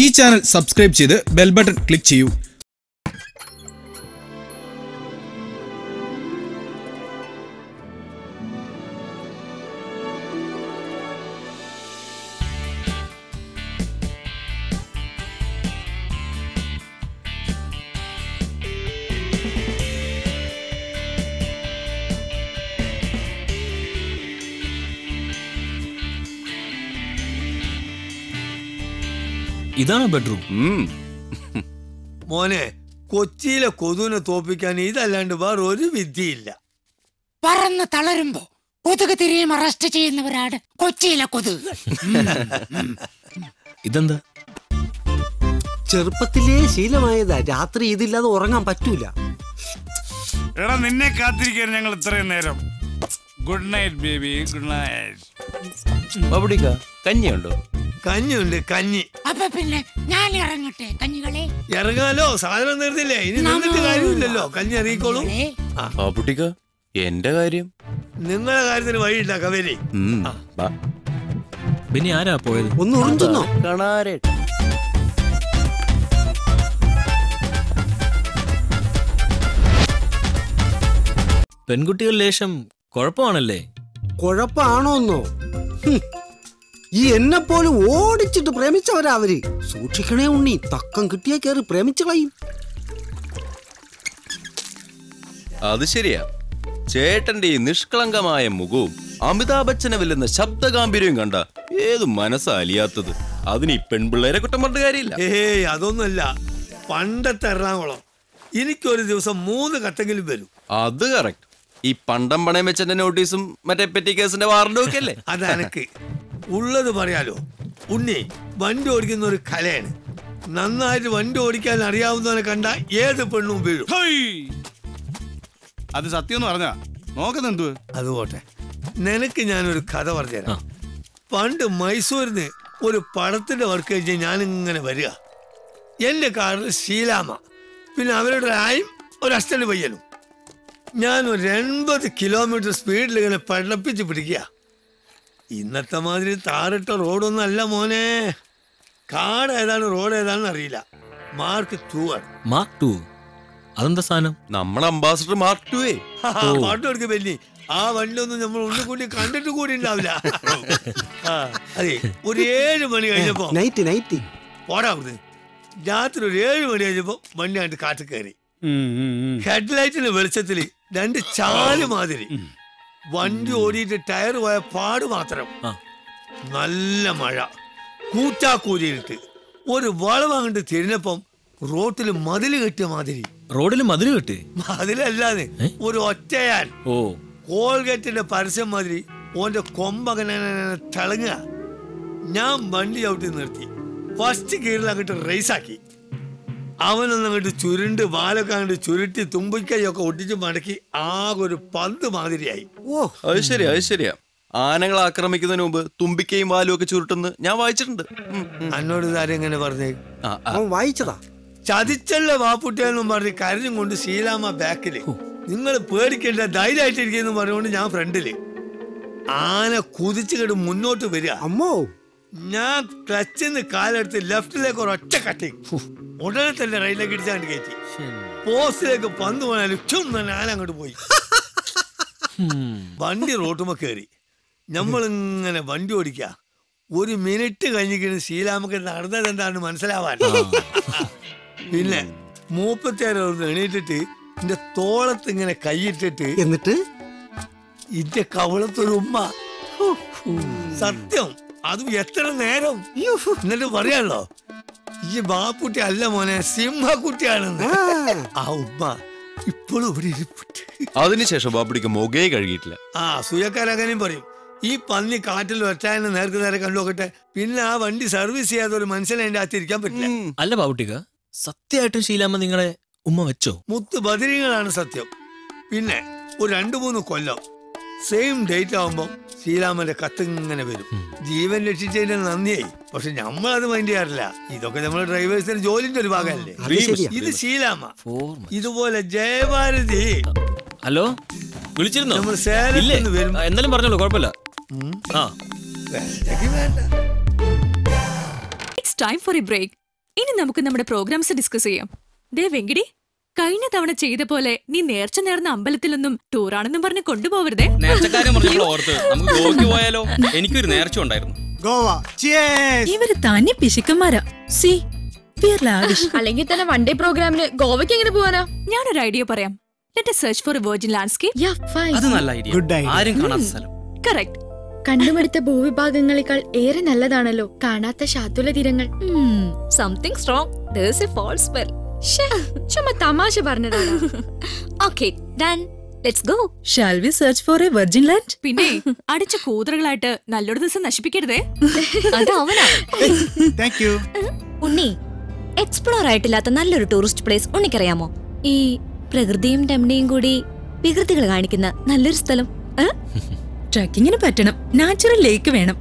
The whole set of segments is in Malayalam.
ഈ ചാനൽ സബ്സ്ക്രൈബ് ചെയ്ത് ബെൽ ബട്ടൺ ക്ലിക്ക് ചെയ്യൂ. ഇതാണ് ബെഡ്റൂം. മോനെ, കൊച്ചിയിലെ കൊതുവിനെ തോപ്പിക്കാൻ ഇതല്ലാണ്ട് വേറെ ഒരു വിദ്യയില്ല. പറന്ന് തളരുമ്പോ കൊതുക് തിരിയും അറസ്റ്റ് ചെയ്യുന്നവരാണ് കൊച്ചിയിലെ കൊതുക്. ഇതെന്താ? ചെറുപ്പത്തിലേ ശീലമായതാ. രാത്രി ഇതില്ലാതെ ഉറങ്ങാൻ പറ്റൂല. എടാ, നിന്നെ കാത്തിരിക്കാൻ ഞങ്ങൾ ഇത്രയും നേരം. Good night baby, good night. ബബുഡിക്ക, കഞ്ഞിയുണ്ടോ? കഞ്ഞിയുണ്ട്, കഞ്ഞി. അപ്പൊ പിന്നെ ഞാൻ ഇറങ്ങട്ടെ കഞ്ഞികളെ? ഇറങ്ങാലോ, സാധനം നിർത്തില്ലേ, ഇനി നിന്നിട്ട് കാര്യമില്ലല്ലോ. കഞ്ഞി ഇറങ്ങിക്കോളൂ. ബബുഡിക്ക, എന്റെ കാര്യം? നിങ്ങളുടെ കാര്യത്തിന് വഴിയില്ല കവേരി. പിന്നെ ആരാ പോയത്? ഒന്ന് ഉറിഞ്ചുന്നോ? പെൺകുട്ടികൾ ലേശം കുഴപ്പമാണല്ലേ? കുഴപ്പാണോന്നോ? ഈ എന്നെ പോലും ഓടിച്ചിട്ട് പ്രേമിച്ചവരാ അവര്. സൂക്ഷിക്കണേ ഉണ്ണി, തക്കം കിട്ടിയാ കയറി പ്രേമിച്ചു കളയും. അത് ശരിയാ. ചേട്ടന്റെ ഈ നിഷ്കളങ്കമായ മുഖവും അമിതാഭ് ബച്ചനെ വെല്ലുന്ന ശബ്ദഗാംഭീര്യവും കണ്ട ഏത് മനസ്സാ അലിയാത്തത്? അതിന് ഈ പെൺപിള്ളേരെ കുറ്റം പറഞ്ഞ കാര്യമില്ല. ഏയ്, അതൊന്നുമല്ല. പണ്ടത്തെ എറണാകുളം എനിക്കൊരു ദിവസം 3 കത്തെങ്കിലും വരും. അത് കറക്റ്റ്. ഈ പണ്ടം പണയം വെച്ചെന്റെ നോട്ടീസും മറ്റേ പെറ്റി കേസിന്റെ വാറണ്ടും ഒക്കെ അല്ലേ? അതെനക്ക് ഉള്ളത് പറയാലോ. ഉണ്ണി വണ്ടി ഓടിക്കുന്ന ഒരു കലയാണ്. നന്നായിട്ട് വണ്ടി ഓടിക്കാൻ അറിയാവുന്നവനെ കണ്ട ഏത് പെണ്ണും വീഴും. അത് സത്യം എന്ന് പറഞ്ഞാ നോക്കുന്നെന്തു? അത് പോട്ടെ, നിനക്ക് ഞാനൊരു കഥ പറഞ്ഞുതരാം. പണ്ട് മൈസൂരിന്ന് ഒരു പടത്തിന്റെ വർക്ക് കഴിഞ്ഞ് ഞാനിങ്ങനെ വരിക. എന്റെ കാറിൽ ശീലാമ, പിന്നെ അവരുടെ ആയും ഒരു അസ്റ്റന്റ് പയ്യനും. ഞാൻ ഒരു 80 കിലോമീറ്റർ സ്പീഡിൽ ഇങ്ങനെ പടപ്പിച്ച് പിടിക്കുക. ഇന്നത്തെ മാതിരി താറിട്ട റോഡൊന്നും അല്ല മോനെ. കാട് ഏതാണ് റോഡ് ഏതാണെന്ന് അറിയില്ല. മാർക്ക് 2 ആണ്. മാർക്ക് 2? അതെന്താ സാധനം? നമ്മുടെ അംബാസിഡർ മാർക്ക് 2. പാട്ട് കൊടുക്ക ബെന്നി. ആ വണ്ടി ഒന്നും നമ്മൾ ഒന്നുകൂടി കണ്ടിട്ട് കൂടി ഉണ്ടാവില്ല. അതെ, ഒരു 7 മണി കഴിഞ്ഞപ്പോ നൈറ്റ് പോടാ അവിടുന്ന്. രാത്രി ഒരു 7 മണി കഴിഞ്ഞപ്പോ വണ്ടി കണ്ട് കാട്ടിൽ കയറി. ഹെഡ്ലൈറ്റിന്റെ വെളിച്ചത്തില് 2 ചാല് മാതിരി. വണ്ടി ഓടിയിട്ട് ടയർ പോയ പാട് മാത്രം. നല്ല മഴ, കൂറ്റാക്കൂരിയിട്ട് ഒരു വളവ് അങ്ങോട്ട് തിരിഞ്ഞപ്പം റോട്ടില് മതില് കെട്ടിയ മാതിരി. റോഡിൽ മതില് കെട്ടി? മതിലല്ലാതെ ഒരു ഒറ്റയാൻ. കോൾഗേറ്റിന്റെ പരസ്യം മാതിരി ഓന്റെ കൊമ്പങ്ങനെ തിളങ്ങുക. ഞാൻ വണ്ടി ചവിട്ടി നിർത്തി. ഫസ്റ്റ് ഗിയറിൽ അങ്ങോട്ട് റേസാക്കി. അവനൊന്നും അങ്ങോട്ട് ചുരുണ്ട് വാലൊക്കെ അങ്ങോട്ട് ചുരുട്ടി തുമ്പിക്കൈയൊക്കെ ഒട്ടിച്ച് മടക്കി ആകെ ഒരു പന്ത് മാതിരിയായി. അത് ശരിയാ. ആനകൾ ആക്രമിക്കുന്നതിന് മുമ്പ് തുമ്പിക്കയും വാലും ഒക്കെ ചുരുട്ടെന്ന് ഞാൻ വായിച്ചിട്ടുണ്ട്. എന്നോട് ഇതാരും എങ്ങനെ പറഞ്ഞേ? വായിച്ചതാ. ചതിച്ചല്ല വാപ്പുട്ടിയെന്നും പറഞ്ഞ് കരഞ്ഞും കൊണ്ട് ശീലാമ ബാക്കില്. നിങ്ങൾ പേടിക്കേണ്ട, ധൈര്യമായിട്ടിരിക്കുന്നു പറഞ്ഞുകൊണ്ട് ഞാൻ ഫ്രണ്ടില്. ആന കുതിച്ചുകെട്ട് മുന്നോട്ട് വരിക. അമ്മോ, ഞാൻ ക്ലച്ചിന്ന് കാലെടുത്ത് ലെഫ്റ്റിലേക്ക് ഒരൊറ്റ കട്ടിങ്. ഉടനെ തന്നെ റൈറ്റിലേക്ക് ഇടിച്ചാണ്ട് കയറ്റി. പോസ്റ്റിലേക്ക് പന്ത് പോയാലും തന്നെ ആന അങ്ങോട്ട് പോയി. വണ്ടി റോട്ടുമ്പോ കയറി. നമ്മളിങ്ങനെ വണ്ടി ഓടിക്കുക. 1 മിനിറ്റ് കഴിഞ്ഞിട്ട് ശീലാമക്ക് നടന്നത് എന്താണെന്ന് മനസ്സിലാവാൻ. പിന്നെ 36 എണീറ്റിട്ട് എന്റെ തോളത്ത് ഇങ്ങനെ കൈയിട്ടിട്ട് എന്നിട്ട് ഇന്റെ കവളത്തൊരു ഉമ്മ. സത്യം, അതും എത്ര നേരം. എന്നിട്ട് പറയാണല്ലോ, ഈ ബാപ്പുട്ടി അല്ല മോനെ, സിംഹക്കുട്ടിയാണെന്ന്. ആ ഉമ്മ ഇപ്പോഴും ഇവിടെ ഇരിപ്പുണ്ട്. അതിനുശേഷം ബാബുടിക്ക് മുഖേ കഴുകിയിട്ടില്ല. സൂയക്കാരങ്ങനെയും പറയും. ഈ പന്നി കാറ്റിൽ ഒറ്റാനെ നേർക്ക് നേരെ കണ്ടുനോക്കട്ടെ. പിന്നെ ആ വണ്ടി സർവീസ് ചെയ്യാത്ത ഒരു മനുഷ്യനെ അതിന്റെ അകത്തിരിക്കാൻ പറ്റില്ല. അല്ല ബാബുട്ടിക്ക, സത്യമായിട്ടും ശീലാമ്മ നിങ്ങളെ ഉമ്മ വെച്ചോ? മുത്ത് ബദിരികളാണ് സത്യം. പിന്നെ ഒരു 2-3 കൊല്ലം സെയിം ഡേറ്റ് ആവുമ്പോ ശീലാമ്മന്റെ കത്ത് ഇങ്ങനെ വരും. ജീവൻ രക്ഷിച്ചതിന്റെ നന്ദിയായി. പക്ഷെ നമ്മളത് മൈൻഡ് ചെയ്യാറില്ല. ഇതൊക്കെ നമ്മുടെ ഡ്രൈവേഴ്സിന്റെ ജോലിന്റെ ഒരു ഭാഗമല്ലേ. ഇത് ശീലാമ്മ. ഇതുപോലെ ജയഭാരതി. ഹലോ, വിളിച്ചിരുന്നോ? നമ്മൾ സേലത്ത് വരും. എന്നാലും പറഞ്ഞോളൂ, കുഴപ്പമില്ല. It's time for a break. ഇനി നമുക്ക് നമ്മുടെ പ്രോഗ്രാംസ് ഡിസ്കസ് ചെയ്യാം. ദേ വെങ്കിടി, കഴിഞ്ഞ തവണ ചെയ്ത പോലെ നീ നേർച്ച നേർന്ന അമ്പലത്തിലൊന്നും ടൂറാണെന്നും പറഞ്ഞ് കൊണ്ടുപോകരുതേ. നേർച്ചക്കാരെ ഓർത്ത് നമുക്ക് ഗോവയ്ക്ക് പോയാലോ? എനിക്കൊരു നേർച്ച ഉണ്ടായിരുന്നു. ഗോവ. ഇവര് തന്നെ പിശുക്കന്മാരാ. സി അല്ലെങ്കിൽ തന്നെ വൺ ഡേ പ്രോഗ്രാമിന് ഗോവയ്ക്ക് എങ്ങനെ പോവാനാ? ഞാനൊരു ഐഡിയ പറയാം. Let us search for a virgin landscape. അത് നല്ല ഐഡിയ. ആരും കാണാത്ത സ്ഥലം. കറക്റ്റ്. കണ്ടുമടുത്ത ഭൂവിഭാഗങ്ങളെക്കാൾ ഏറെ നല്ലതാണല്ലോ കാണാത്ത ശാതുല തീരങ്ങൾ. Something strong. There's a false smell. ചുമ്മാ തമാശ പറഞ്ഞതാണ്. Okay, done. Let's go. Shall we search for a virgin land? പിന്നെ അടിച്ച കൂതറകളായിട്ട് നല്ലൊരു ദിവസം നശിപ്പിക്കരുതേ. അത് അവനാ. Thank you. ഉണ്ണി, എക്സ്പ്ലോർ ആയിട്ടില്ലാത്ത നല്ലൊരു ടൂറിസ്റ്റ് പ്ലേസ് ഉണ്ണിക്കറിയാമോ? ഈ പ്രകൃതിയും രമണിയും കൂടി വികൃതികൾ കാണിക്കുന്ന നല്ലൊരു സ്ഥലം. ട്രക്കിങ്ങിന് പറ്റണം. നാച്ചുറൽ ലേക്ക് വേണം.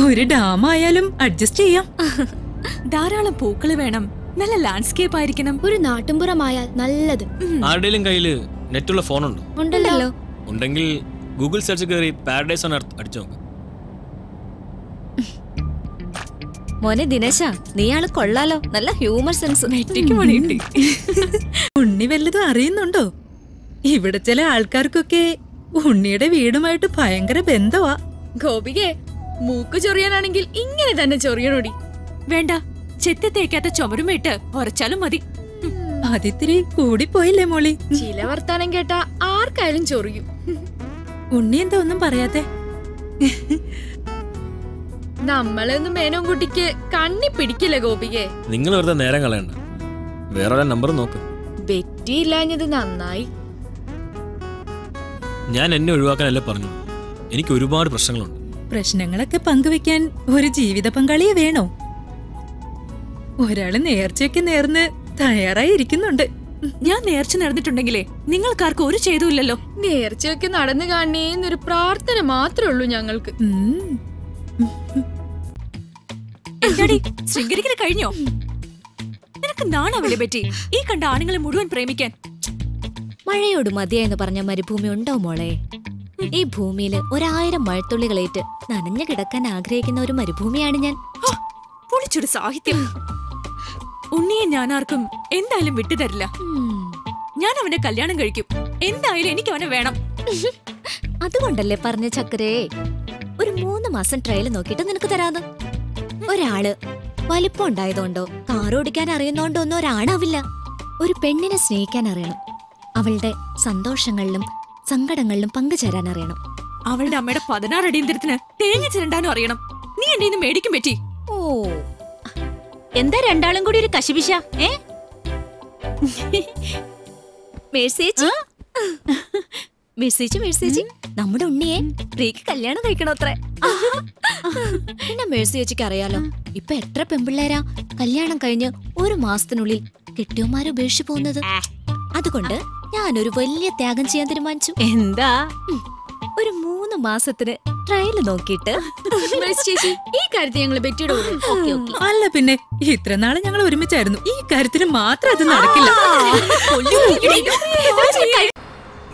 ഒരു ഡാം ആയാലും അഡ്ജസ്റ്റ് ചെയ്യാം. ധാരാളം പൂക്കള് വേണം. നല്ല ലാൻഡ്സ്കേപ്പ് ആയിരിക്കണം. ഒരു നാട്ടുംപുറമായാൽ നല്ലത്. ആരുടെയും കയ്യില് നെറ്റുള്ള ഫോണുണ്ടോ? ഉണ്ടല്ലോ. ഉണ്ടെങ്കിൽ ഗൂഗിൾ സെർച്ച് കയറി പാരഡൈസ് ഓൺ എർത്ത് അടിച്ചു നോക്ക്. മോനെ ദിനേശ, നീയാള് കൊള്ളാലോ. നല്ല ഹ്യൂമർ സെൻസ്. ഉണ്ണി വല്ലതും അറിയുന്നുണ്ടോ? ഇവിടെ ചില ആൾക്കാർക്കൊക്കെ ഉണ്ണിയുടെ വീടുമായിട്ട് ഭയങ്കര ബന്ധമാ. ഗോപികെ, മൂക്ക് ചൊറിയാനാണെങ്കിൽ ഇങ്ങനെ തന്നെ ചൊറിയണോടി. വേണ്ട, ചെത്തി തേക്കാത്ത ചുമരുമേട്ട് ഉറച്ചാലും മതി. അതിത്തിരി കൂടിപ്പോയില്ലേ മോളി? ചില വർത്താനം കേട്ടാ ആർക്കായാലും ചൊറിയും. ഉണ്ണി എന്താ ഒന്നും പറയാത്തെ? നമ്മളൊന്നും മേനോൻകുട്ടിക്ക് കണ്ണി പിടിക്കില്ല ഗോപികെ. നിങ്ങൾ വെറുതെ നേരം കളയണ്ട. വേറെ നമ്പർ നോക്ക്. ബെറ്റിയില്ലാഞ്ഞത് നന്നായി. ഞാൻ എന്നെ ഒഴിവാക്കാനല്ലേ പറഞ്ഞു. എനിക്ക് ഒരുപാട് പ്രശ്നങ്ങളുണ്ട്. പ്രശ്നങ്ങളൊക്കെ പങ്കുവെക്കാൻ ഒരു ജീവിത പങ്കാളിയെ വേണോ? ഒരാള് നേർച്ചയൊക്കെ നേർന്ന് തയ്യാറായി ഇരിക്കുന്നുണ്ട്. ഞാൻ നേർച്ച നേർന്നിട്ടുണ്ടെങ്കിലേ നിങ്ങൾക്കാർക്കും ഒരു ചെയ്തുമില്ലല്ലോ. നേർച്ചയൊക്കെ നടന്നു കാണേന്നൊരു പ്രാർത്ഥന മാത്രമേ ഉള്ളൂ ഞങ്ങൾക്ക്. എന്താടി, ശൃംഗരിക്കല് കഴിഞ്ഞോ? നിനക്ക് നാണാവില്ലേ പറ്റി ഈ കണ്ട ആണുങ്ങളെ മുഴുവൻ പ്രേമിക്കാൻ? മഴയോട് മതിയെന്ന് പറഞ്ഞ മരുഭൂമി ഉണ്ടോ മോളെ? ഈ ഭൂമിയില് 1000 മഴത്തുള്ളികളേറ്റ് നനഞ്ഞു കിടക്കാൻ ആഗ്രഹിക്കുന്ന ഒരു മരുഭൂമിയാണ് ഞാൻ. പൊളിച്ചൊരു സാഹിത്യം. ഉണ്ണിയെ ഞാൻ ആർക്കും എന്തായാലും വിട്ടുതരില്ല. ഞാൻ അവന്റെ കല്യാണം കഴിക്കും. എന്തായാലും എനിക്ക് അവനെ വേണം. അതുകൊണ്ടല്ലേ പറഞ്ഞ ചക്കരേ, ഒരു 3 മാസം ട്രയൽ നോക്കിട്ട് നിനക്ക് തരാന്ന്. ഒരാള് വലിപ്പം ഉണ്ടായതുകൊണ്ടോ കാറോടിക്കാൻ അറിയുന്നോണ്ടോ ഒന്നും ഒരാണാവില്ല. ഒരു പെണ്ണിനെ സ്നേഹിക്കാൻ അറിയണം. അവളുടെ സന്തോഷങ്ങളിലും സങ്കടങ്ങളിലും പങ്കുചേരാൻ അറിയണം. അവളുടെ അമ്മയുടെ 16 അടിയന്തരത്തിന് തേങ്ങ ചിരണ്ടാനും അറിയണം. നീ എന്നെ ഇന്ന് മേടിക്കും പറ്റി. ഓ, എന്താ രണ്ടാളും കൂടി ഒരു കശിപിശ? മേഴ്സേച്ചി, നമ്മുടെ ഉണ്ണിയെ പ്രിയക്ക് കല്യാണം കഴിക്കണോത്രേ. പിന്നെ മേഴ്സേച്ചിക്ക് അറിയാലോ, ഇപ്പൊ എത്ര പെമ്പിള്ളേരാ കല്യാണം കഴിഞ്ഞ് 1 മാസത്തിനുള്ളിൽ കെട്ടിയോമാരെ ഉപേക്ഷിച്ചു പോകുന്നത്. അതുകൊണ്ട് ഞാനൊരു വലിയ ത്യാഗം ചെയ്യാൻ തീരുമാനിച്ചു. എന്താ? ഒരു 3 മാസത്തിന് ട്രയൽ നോക്കിയിട്ട് ചേച്ചി, ഈ കാര്യത്തിൽ ഞങ്ങൾ ബെറ്റിയുടെ. അല്ല പിന്നെ, ഇത്ര നാളെ ഞങ്ങൾ ഒരുമിച്ചായിരുന്നു. ഈ കാര്യത്തിന് മാത്രം അത് നടക്കില്ല.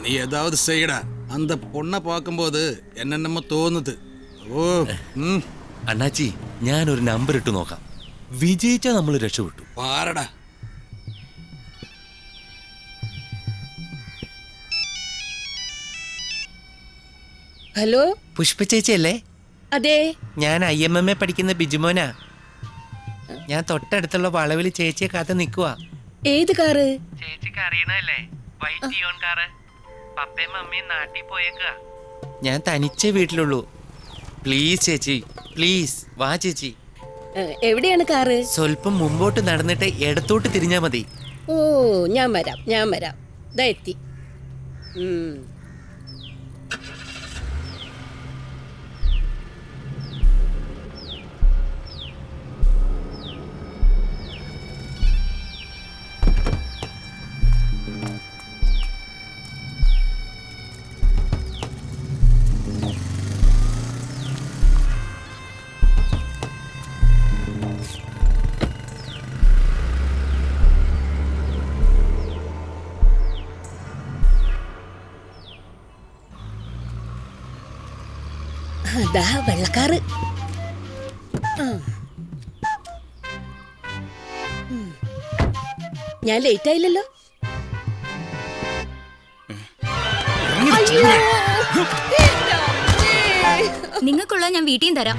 நீ ஏதாவது செய்யடா. அந்த பொண்ணை பார்க்கும்போது என்னென்னமோ தோணுது. ഓ അണ്ണാച്ചി, ഞാനൊരു നമ്പർ ഇട്ട് നോക്കാം. വിജയിച്ചാ നമ്മൾ രക്ഷപ്പെട്ടു. പാരടാ. ഹലോ, പുഷ്പ ചേച്ചി അല്ലേ? അതെ, ഞാൻ IMMA പഠിക്കുന്ന ബിജുമോനാ. ഞാൻ തൊട്ടടുത്തുള്ള വളവിൽ ചേച്ചിയെ കാത്ത് നിൽക്കുക. ഏത് കാറ്? ചേച്ചിക്ക് അറിയണല്ലേ, വൈറ്റ് ടിയോൺ കാറ്. പപ്പയും മമ്മിയും നാട്ടിൽ പോയേക്കുക. ഞാൻ തനിച്ചേ വീട്ടിലുള്ളൂ. പ്ലീസ് ചേച്ചി, പ്ലീസ് വാ ചേച്ചി. എവിടെയാണ് കാറ്? സ്വല്പം മുമ്പോട്ട് നടന്നിട്ട് ഇടത്തോട്ട് തിരിഞ്ഞാ മതി. ഓ, ഞാൻ വരാം. ദാ എത്തി. അതാ വെള്ളക്കാറ്. ഞാൻ ലേറ്റ് ആയില്ലല്ലോ. നിങ്ങൾക്കുള്ള ഞാൻ വീട്ടിൽ തരാം.